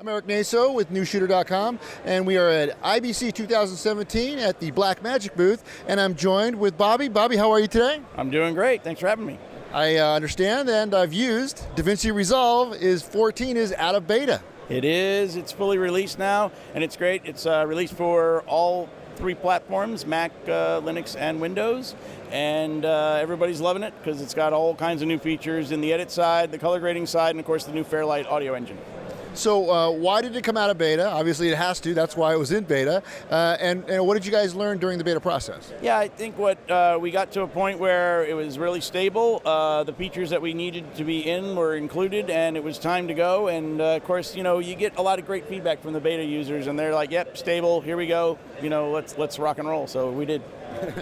I'm Eric Naso with Newsshooter.com, and we are at IBC 2017 at the Blackmagic booth, and I'm joined with Bobby. Bobby, how are you today? I'm doing great. Thanks for having me. I understand, and I've used DaVinci Resolve 14 is out of beta. It is. It's fully released now, and it's great. It's released for all 3 platforms, Mac, Linux, and Windows, and everybody's loving it because it's got all kinds of new features in the edit side, the color grading side, and of course the new Fairlight audio engine. So why did it come out of beta? Obviously it has to, that's why it was in beta. And what did you guys learn during the beta process? Yeah, I think what we got to a point where it was really stable. The features that we needed to be in were included, and it was time to go. And of course, you get a lot of great feedback from the beta users, and they're like, yep, stable, here we go, let's rock and roll. So we did.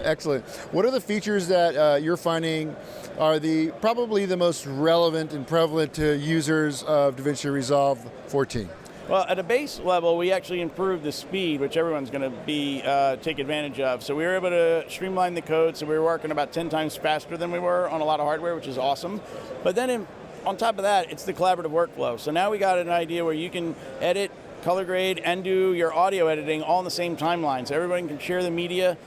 Excellent. What are the features that you're finding are probably the most relevant and prevalent to users of DaVinci Resolve 14? Well, at a base level, we actually improved the speed, which everyone's going to take advantage of. So we were able to streamline the code, so we were working about 10 times faster than we were on a lot of hardware, which is awesome. But then on top of that, it's the collaborative workflow. So now we got an idea where you can edit, color grade, and do your audio editing all in the same timeline. So everybody can share the media.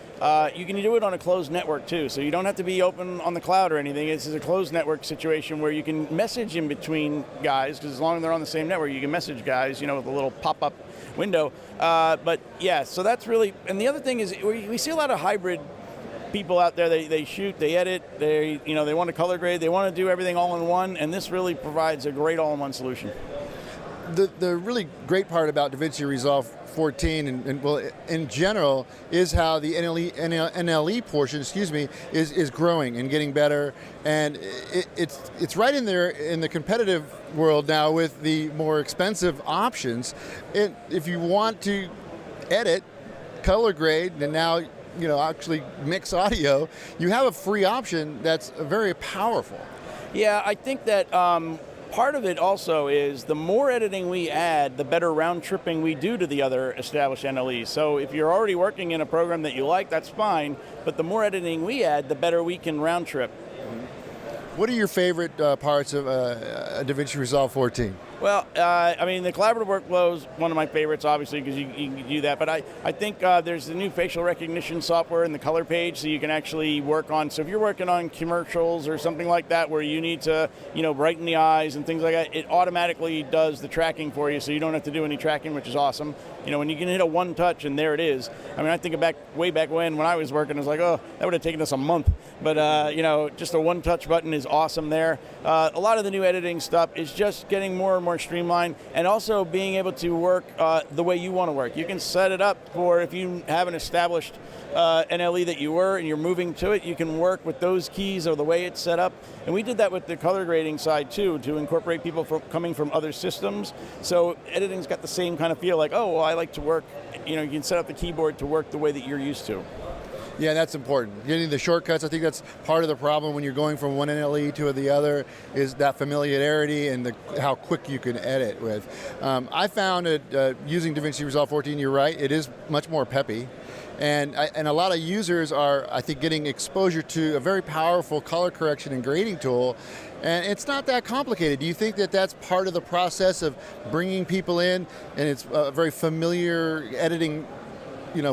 You can do it on a closed network too, so you don't have to be open on the cloud or anything. This is a closed network situation where you can message in between guys, because as long as they're on the same network, you can message guys, with a little pop-up window. But yeah, so that's really, and the other thing is we see a lot of hybrid people out there. They shoot, they edit, they want to color grade, they want to do everything all in one, and this really provides a great all-in-one solution. The really great part about DaVinci Resolve 14 and well, in general, is how the NLE portion, is growing and getting better, and it's right in there in the competitive world now with the more expensive options. If you want to edit, color grade, and now actually mix audio, you have a free option that's very powerful. Yeah, I think that part of it also is the more editing we add, the better round tripping we do to the other established NLEs. So if you're already working in a program that you like, that's fine, but the more editing we add, the better we can round trip. What are your favorite parts of DaVinci Resolve 14? Well, the collaborative workflow is one of my favorites, obviously, because you can do that. But I think there's the new facial recognition software in the color page, so you can actually work on. So if you're working on commercials or something like that, where you need to, brighten the eyes and things like that, it automatically does the tracking for you, so you don't have to do any tracking, which is awesome. When you can hit a one touch and there it is. I think way back when I was working, I was like, oh, that would have taken us a month. But just a one touch button is awesome there. A lot of the new editing stuff is just getting more and more streamlined, and also being able to work the way you want to work. You can set it up for if you have an established NLE that you were and you're moving to it, you can work with those keys or the way it's set up. And we did that with the color grading side too, to incorporate people coming from other systems. So editing's got the same kind of feel, like, oh, well, I like to work, you can set up the keyboard to work the way that you're used to. Yeah, that's important. Getting the shortcuts, I think that's part of the problem when you're going from one NLE to the other, is that familiarity and how quick you can edit with. I found it, using DaVinci Resolve 14, you're right, it is much more peppy. And a lot of users are, I think, getting exposure to a very powerful color correction and grading tool, and it's not that complicated. Do you think that that's part of the process of bringing people in, and it's a very familiar editing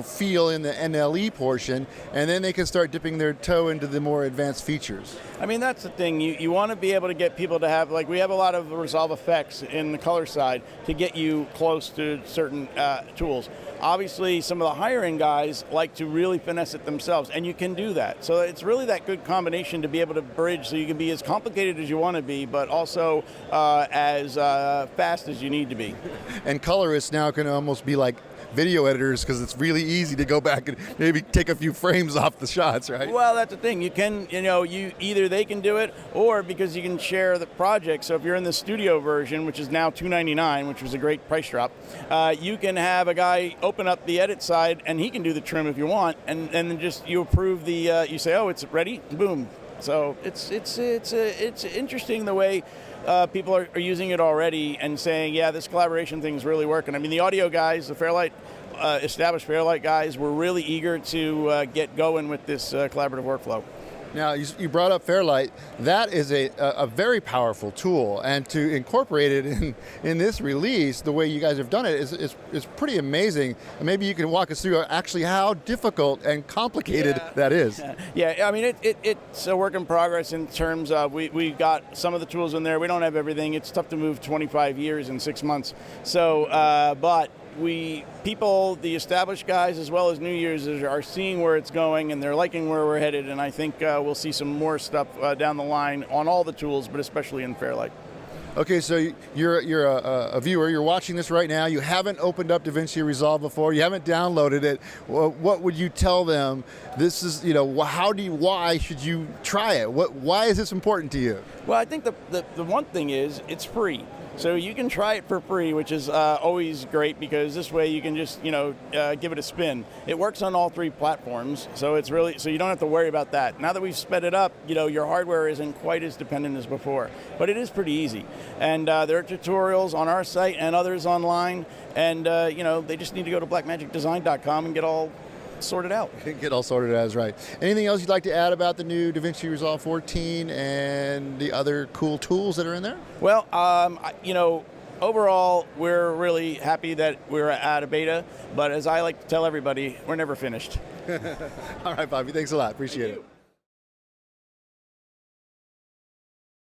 feel in the NLE portion, and then they can start dipping their toe into the more advanced features? That's the thing. You want to be able to get people to have, we have a lot of Resolve effects in the color side to get you close to certain tools. Obviously, some of the higher end guys like to really finesse it themselves, and you can do that. So it's really that good combination to be able to bridge, so you can be as complicated as you want to be, but also as fast as you need to be. And colorists now can almost be like video editors, because it's really easy to go back and maybe take a few frames off the shots, right? Well, that's the thing. You can, either they can do it, or because you can share the project. So if you're in the studio version, which is now $2.99, which was a great price drop, you can have a guy open up the edit side, and he can do the trim if you want, and then just you approve the, you say, oh, it's ready, boom. So it's interesting the way people are using it already and saying, yeah, this collaboration thing's really working. The audio guys, the Fairlight, established Fairlight guys, were really eager to get going with this collaborative workflow. Now, you brought up Fairlight. That is a very powerful tool, and to incorporate it in this release, the way you guys have done it, is pretty amazing. And maybe you can walk us through actually how difficult and complicated that is. Yeah, I mean, it's a work in progress in terms of we got some of the tools in there. We don't have everything. It's tough to move 25 years in 6 months. So, but people, the established guys as well as new users, are seeing where it's going and they're liking where we're headed, and I think we'll see some more stuff down the line on all the tools, but especially in Fairlight. Okay, so you're a viewer, you're watching this right now, you haven't opened up DaVinci Resolve before, you haven't downloaded it. What would you tell them? This is, why should you try it? Why is this important to you? Well, I think the one thing is it's free. So you can try it for free, which is always great, because this way you can just give it a spin. It works on all 3 platforms, so you don't have to worry about that. Now that we've sped it up, your hardware isn't quite as dependent as before, but it is pretty easy. And there are tutorials on our site and others online, and they just need to go to blackmagicdesign.com and get all sorted out. Get all sorted out is right. Anything else you'd like to add about the new DaVinci Resolve 14 and the other cool tools that are in there? Well, overall, we're really happy that we're at a beta, but as I like to tell everybody, we're never finished. All right, Bobby, thanks a lot. Appreciate it.